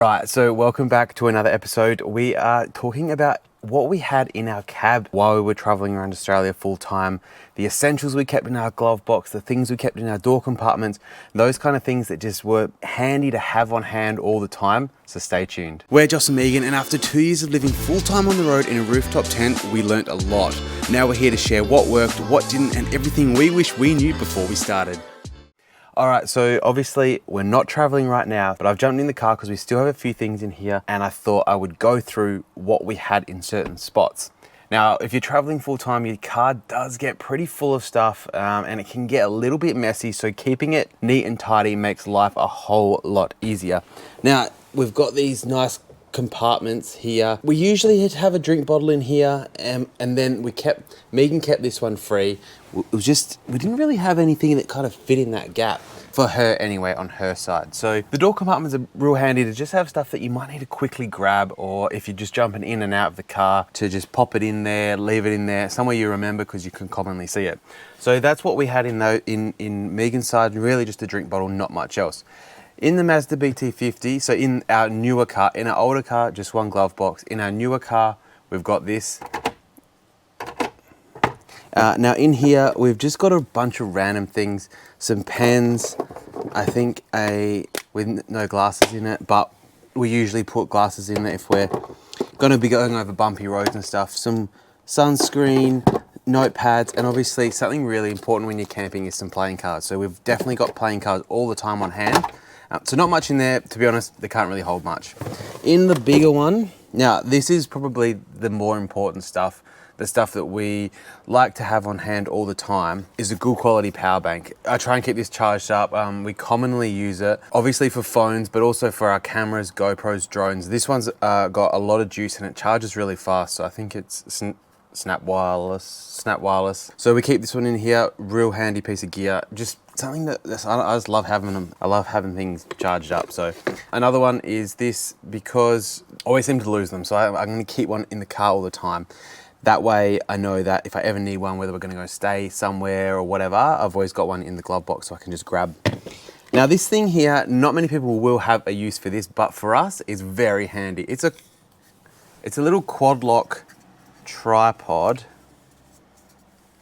Right, so welcome back to another episode. We are talking about what we had in our cab while we were traveling around Australia full time, the essentials we kept in our glove box, the things we kept in our door compartments, those kind of things that just were handy to have on hand all the time. So stay tuned. We're Joss and Megan, and after 2 years of living full time on the road in a rooftop tent, we learnt a lot. Now we're here to share what worked, what didn't, and everything we wish we knew before we started. All right, so obviously we're not traveling right now, but I've jumped in the car because we still have a few things in here, and I thought I would go through what we had in certain spots. Now, if you're traveling full time, your car does get pretty full of stuff, and it can get a little bit messy, so keeping it neat and tidy makes life a whole lot easier. Now, we've got these nice compartments here. We usually have a drink bottle in here, and then Megan kept this one free. We didn't really have anything that kind of fit in that gap for her anyway, on her side. So the door compartments are real handy to just have stuff that you might need to quickly grab, or if you're just jumping in and out of the car, to just pop it in there, leave it in there, somewhere you remember because you can commonly see it. So that's what we had in Megan's side, really just a drink bottle, not much else. In the Mazda BT-50, so in our newer car, in our older car, just one glove box. In our newer car, we've got this. Now in here, we've just got a bunch of random things. Some pens, I think with no glasses in it, but we usually put glasses in it if we're gonna be going over bumpy roads and stuff. Some sunscreen, notepads, and obviously something really important when you're camping is some playing cards. So we've definitely got playing cards all the time on hand. So not much in there, to be honest, they can't really hold much. In the bigger one, now this is probably the more important stuff, the stuff that we like to have on hand all the time, is a good quality power bank. I try and keep this charged up. We commonly use it, obviously for phones, but also for our cameras, GoPros, drones. This one's got a lot of juice and it charges really fast, so I think it's Snap wireless. So we keep this one in here, real handy piece of gear. Just something that I just love having them. I love having things charged up. So another one is this, because I always seem to lose them. So I'm going to keep one in the car all the time. That way I know that if I ever need one, whether we're going to go stay somewhere or whatever, I've always got one in the glove box so I can just grab. Now this thing here, not many people will have a use for this, but for us, it's very handy. It's a little quad lock tripod.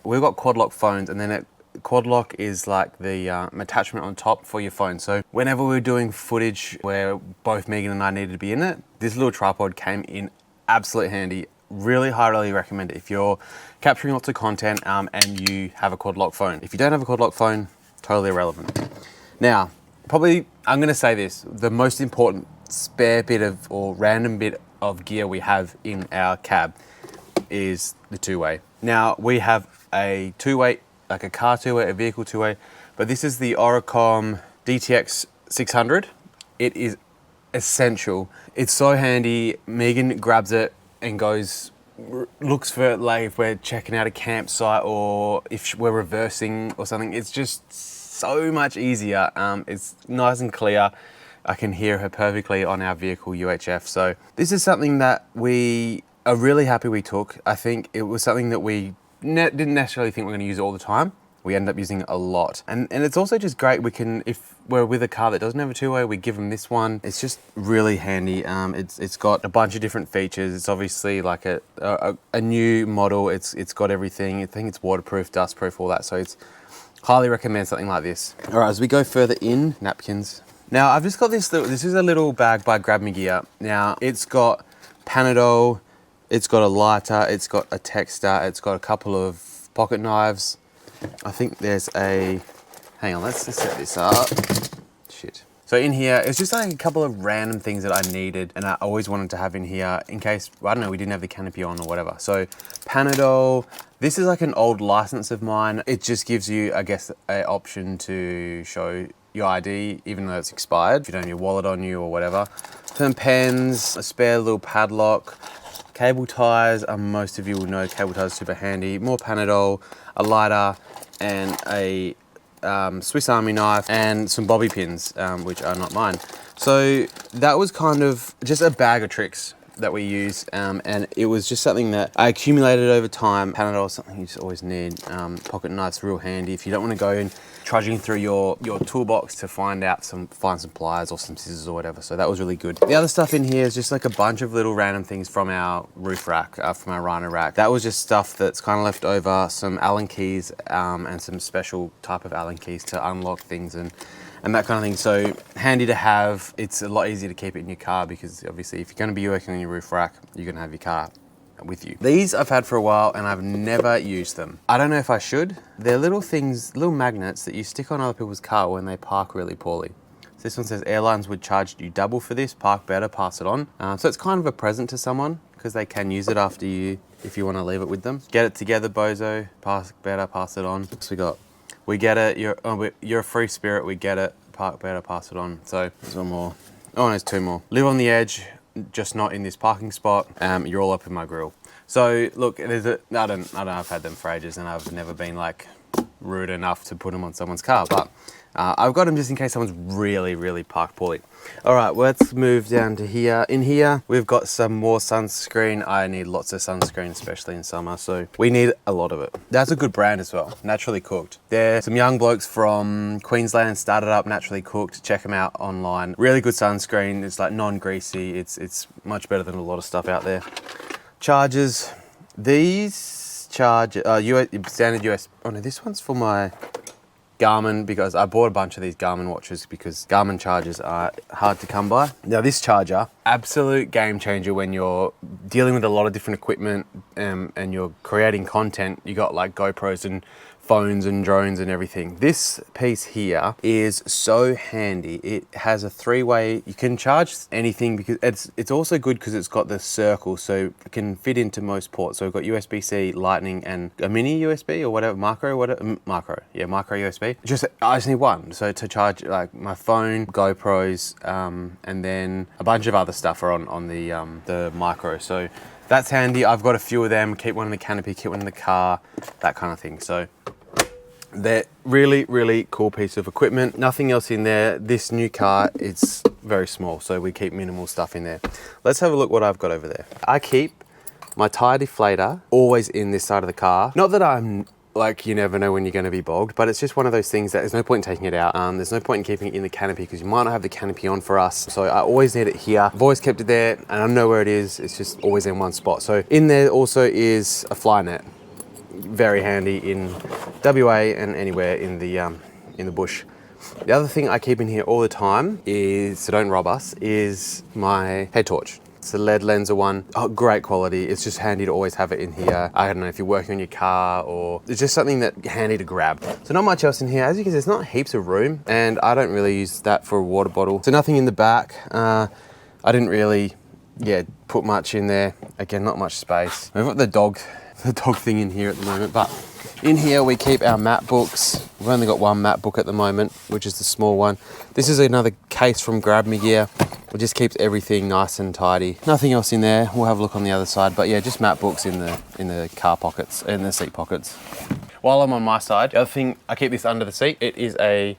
We've got quad lock phones, and then quad lock is like the attachment on top for your phone. So whenever we were doing footage where both Megan and I needed to be in it, this little tripod came in absolutely handy. Really highly recommend it if you're capturing lots of content and you have a quad lock phone. If you don't have a quad lock phone, totally irrelevant. Now, probably I'm going to say this, the most important spare bit of, or random bit of gear we have in our cab is the two-way. Now we have a two-way, like a car two-way, a vehicle two-way, but this is the Oricom DTX 600. It is essential. It's so handy. Megan grabs it and looks for it, like if we're checking out a campsite or if we're reversing or something. It's just so much easier. It's nice and clear. I can hear her perfectly on our vehicle UHF. So this is something that we are really happy we took. I think it was something that we didn't necessarily think we're going to use all the time. We end up using it a lot. And it's also just great. We can, if we're with a car that doesn't have a two-way, we give them this one. It's just really handy. It's got a bunch of different features. It's obviously like a new model. It's got everything. I think it's waterproof, dustproof, all that. So it's highly recommend something like this. All right, as we go further in, napkins. Now I've just got this is a little bag by Grab Me Gear. Now it's got Panadol, it's got a lighter, it's got a texter, it's got a couple of pocket knives. I think there's hang on, let's just set this up. Shit. So in here, it's just like a couple of random things that I needed and I always wanted to have in here in case, I don't know, we didn't have the canopy on or whatever. So Panadol, this is like an old license of mine. It just gives you, I guess, an option to show your ID, even though it's expired, if you don't have your wallet on you or whatever. Some pens, a spare little padlock, cable ties. Most of you will know cable ties are super handy. More Panadol, a lighter, and a Swiss Army knife, and some bobby pins, which are not mine. So that was kind of just a bag of tricks. that we use, and it was just something that I accumulated over time. Panadol is something you just always need. Pocket knife's real handy if you don't want to go in trudging through your toolbox to find some pliers or some scissors or whatever. So that was really good. The other stuff in here is just like a bunch of little random things from our roof rack, from our Rhino rack. That was just stuff that's kind of left over, some Allen keys, and some special type of Allen keys to unlock things and that kind of thing. So handy to have. It's a lot easier to keep it in your car because obviously if you're going to be working on your roof rack, you're going to have your car with you. These I've had for a while and I've never used them. I don't know if I should. They're little things, little magnets that you stick on other people's car when they park really poorly. So this one says airlines would charge you double for this, park better, pass it on. So it's kind of a present to someone because they can use it after you, if you want to leave it with them. Get it together, bozo, park better, pass it on. So we get it, you're a free spirit, we get it, park better, pass it on. So there's one more. Oh, there's two more. Live on the edge, just not in this parking spot. You're all up in my grill. So look, I don't know, I've had them for ages and I've never been like rude enough to put them on someone's car, but I've got them just in case someone's really, really parked poorly. All right, let's move down to here. In here, we've got some more sunscreen. I need lots of sunscreen, especially in summer, so we need a lot of it. That's a good brand as well, Naturally Cooked. They're some young blokes from Queensland, started up Naturally Cooked. Check them out online. Really good sunscreen. It's like non-greasy. It's much better than a lot of stuff out there. Chargers. These charge standard US. Oh no, this one's for my Garmin because I bought a bunch of these Garmin watches because Garmin chargers are hard to come by. Now this charger, absolute game changer when you're dealing with a lot of different equipment and you're creating content. You got like GoPros and phones and drones and everything. This piece here is so handy. It has a three-way, you can charge anything because it's also good because it's got the circle, so it can fit into most ports. So we've got USB-C, Lightning, and a mini USB or whatever, micro USB. I just need one. So to charge like my phone, GoPros, and then a bunch of other stuff are on the micro. So that's handy. I've got a few of them. Keep one in the canopy, keep one in the car, that kind of thing. So they're really, really cool piece of equipment. Nothing else in there. This new car, it's very small, so we keep minimal stuff in there. Let's have a look what I've got over there. I keep my tire deflator always in this side of the car. Not that I'm like, you never know when you're going to be bogged, but it's just one of those things that there's no point in taking it out. There's no point in keeping it in the canopy because you might not have the canopy on for us. So I always need it here. I've always kept it there and I know where it is. It's just always in one spot. So in there also is a fly net. Very handy in WA and anywhere in the bush. The other thing I keep in here all the time is, so don't rob us, is my head torch. It's the LED Lenser one. Oh, great quality. It's just handy to always have it in here. I don't know if you're working on your car or it's just something that handy to grab. So not much else in here. As you can see, there's not heaps of room and I don't really use that for a water bottle. So nothing in the back. I didn't really, put much in there. Again, not much space. We've got the dog thing in here at the moment, but in here we keep our map books. We've only got one map book at the moment, which is the small one. This is another case from Grab Me Gear. It just keeps everything nice and tidy. Nothing else in there. We'll have a look on the other side, but yeah, just map books in the car pockets, in the seat pockets. While I'm on my side, the other thing, I keep this under the seat. It is a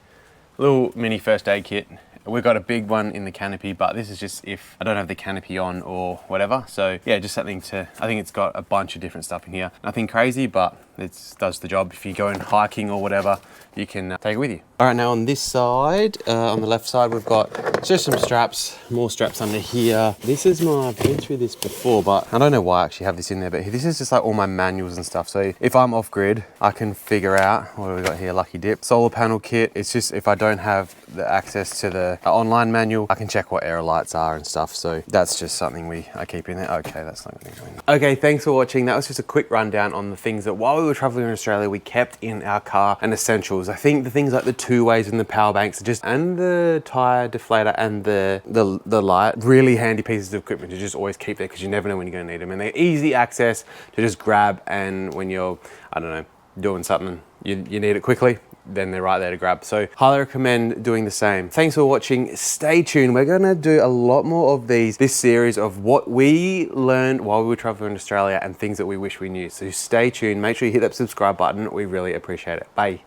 little mini first aid kit. We've got a big one in the canopy, but this is just if I don't have the canopy on or whatever. So yeah, just something I think it's got a bunch of different stuff in here. Nothing crazy, but it does the job. If you're going hiking or whatever, you can take it with you. All right, now on this side, on the left side, we've got just some straps, more straps under here. This is I've been through this before, but I don't know why I actually have this in there, but this is just like all my manuals and stuff. So if I'm off grid, I can figure out, what do we got here? Lucky Dip. Solar panel kit. It's just if I don't have the access to the online manual, I can check what error lights are and stuff. So that's just something I keep in there. Okay, that's not going to go in there. Okay, thanks for watching. That was just a quick rundown on the things that while we were traveling in Australia, we kept in our car and essentials. I think the things like the two-ways and the power banks and the tire deflator and the light, really handy pieces of equipment to just always keep there because you never know when you're going to need them. And they're easy access to just grab, and when you're, I don't know, doing something, you need it quickly, then they're right there to grab. So highly recommend doing the same. Thanks for watching. Stay tuned. We're going to do a lot more of this series of what we learned while we were traveling in Australia and things that we wish we knew. So stay tuned. Make sure you hit that subscribe button. We really appreciate it. Bye.